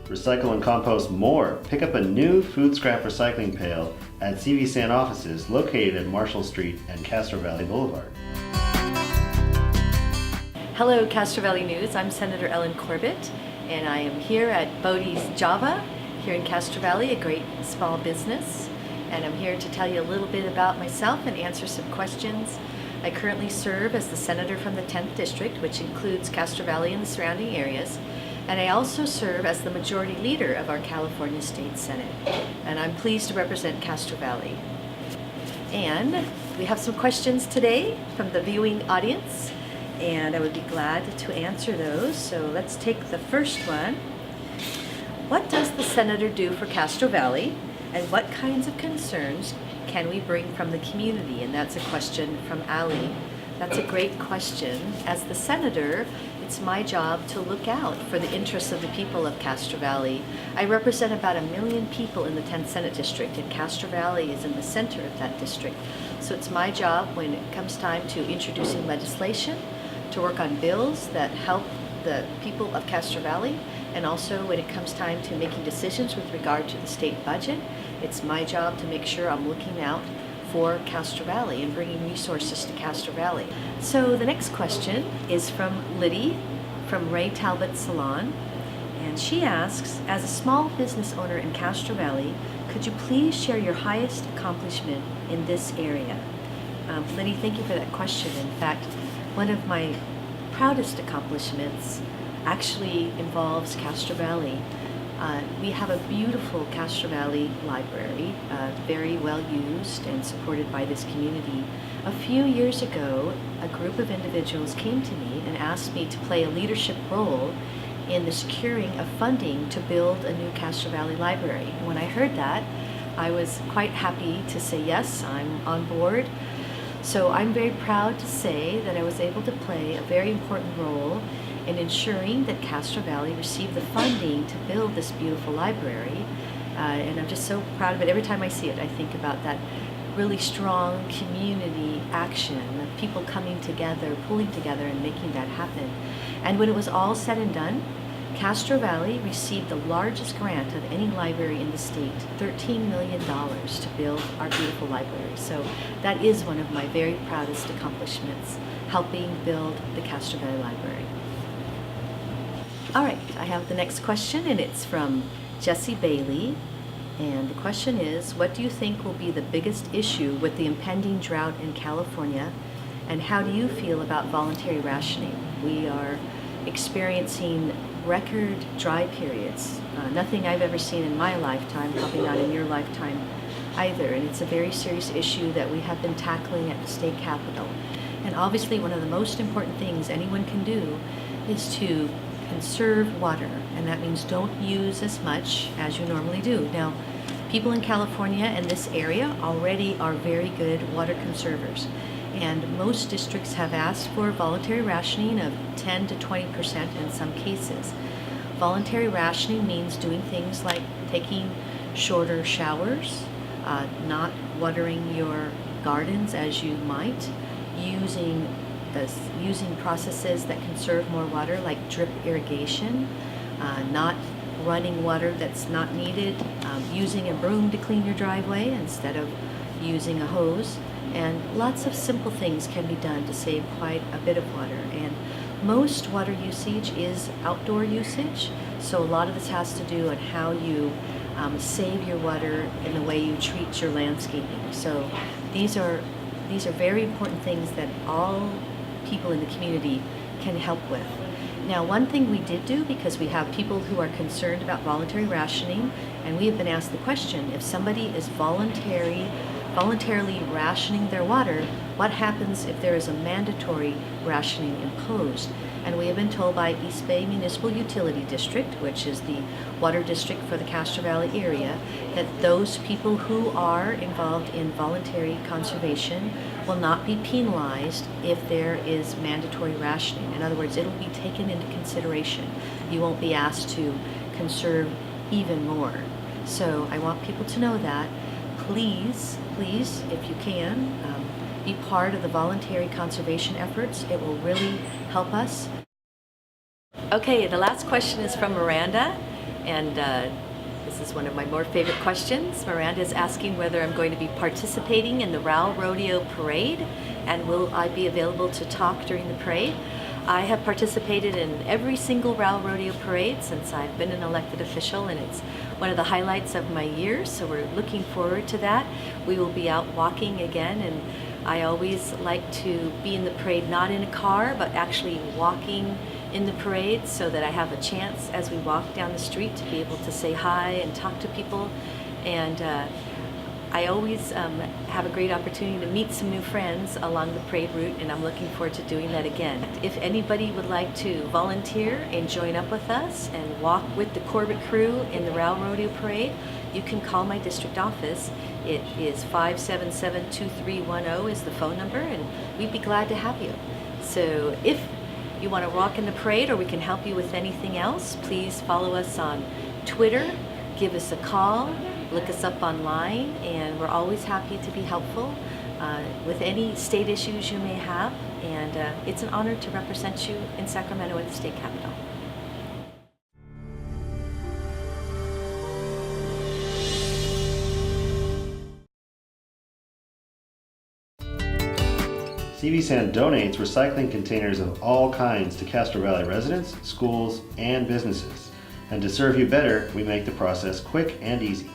Recycle and compost more. Pick up a new food scrap recycling pail at CVTV offices located at Marshall Street and Castro Valley Boulevard. Hello, Castro Valley News. I'm Senator Ellen Corbett, and I am here at Bodie's Java here in Castro Valley, a great small business. And I'm here to tell you a little bit about myself and answer some questions. I currently serve as the senator from the 10th District, which includes Castro Valley and the surrounding areas. And I also serve as the majority leader of our California State Senate. And I'm pleased to represent Castro Valley. And we have some questions today from the viewing audience, and I would be glad to answer those. So let's take the first one. What does the senator do for Castro Valley, and what kinds of concerns can we bring from the community? And that's a question from Ali. That's a great question. As the senator, it's my job to look out for the interests of the people of Castro Valley. I represent about 1 million people in the 10th Senate District, and Castro Valley is in the center of that district. So it's my job when it comes time to introducing legislation, to work on bills that help the people of Castro Valley, and also when it comes time to making decisions with regard to the state budget. It's my job to make sure I'm looking out for Castro Valley and bringing resources to Castro Valley. So the next question is from Liddy from Ray Talbot Salon, and she asks, as a small business owner in Castro Valley, could you please share your highest accomplishment in this area? Liddy, thank you for that question. In fact, one of my proudest accomplishments actually involves Castro Valley. We have a beautiful Castro Valley library, very well used and supported by this community. A few years ago, a group of individuals came to me and asked me to play a leadership role in the securing of funding to build a new Castro Valley library. And when I heard that, I was quite happy to say, yes, I'm on board. So I'm very proud to say that I was able to play a very important role in ensuring that Castro Valley received the funding to build this beautiful library. And I'm just so proud of it. Every time I see it, I think about that really strong community action of people coming together, pulling together, and making that happen. And when it was all said and done, Castro Valley received the largest grant of any library in the state, $13 million to build our beautiful library. So that is one of my very proudest accomplishments, helping build the Castro Valley Library. All right, I have the next question, and it's from Jesse Bailey. And the question is, what do you think will be the biggest issue with the impending drought in California, and how do you feel about voluntary rationing? We are experiencing record dry periods. Nothing I've ever seen in my lifetime, probably not in your lifetime either. And it's a very serious issue that we have been tackling at the state capitol. And obviously one of the most important things anyone can do is to conserve water. And that means don't use as much as you normally do. Now, people in California and this area already are very good water conservers. And most districts have asked for voluntary rationing of 10 to 20% in some cases. Voluntary rationing means doing things like taking shorter showers, not watering your gardens as you might, using processes that conserve more water like drip irrigation, not running water that's not needed, using a broom to clean your driveway instead of using a hose. And lots of simple things can be done to save quite a bit of water. And most water usage is outdoor usage, so a lot of this has to do on how you save your water in the way you treat your landscaping. So these are very important things that all people in the community can help with. Now, one thing we did do, because we have people who are concerned about voluntary rationing, and we have been asked the question, if somebody is voluntarily rationing their water, what happens if there is a mandatory rationing imposed? And we have been told by East Bay Municipal Utility District, which is the water district for the Castro Valley area, that those people who are involved in voluntary conservation will not be penalized if there is mandatory rationing. In other words, it'll be taken into consideration. You won't be asked to conserve even more. So I want people to know that. Please, if you can, be part of the voluntary conservation efforts. It will really help us. Okay, the last question is from Miranda, And this is one of my more favorite questions. Miranda is asking whether I'm going to be participating in the Rodeo Parade, and will I be available to talk during the parade. I have participated in every single Rodeo Parade since I've been an elected official, and it's one of the highlights of my year, so we're looking forward to that. We will be out walking again, and I always like to be in the parade not in a car, but actually walking in the parade, so that I have a chance as we walk down the street to be able to say hi and talk to people. And I always have a great opportunity to meet some new friends along the parade route, and I'm looking forward to doing that again. If anybody would like to volunteer and join up with us and walk with the Corbett crew in the Rodeo Parade, you can call my district office. It is 577-2310 is the phone number, and we'd be glad to have you. So if you want to walk in the parade, or we can help you with anything else, please follow us on Twitter, give us a call, look us up online, and we're always happy to be helpful with any state issues you may have. And it's an honor to represent you in Sacramento at the state capitol. CVSAN donates recycling containers of all kinds to Castro Valley residents, schools, and businesses. And to serve you better, we make the process quick and easy.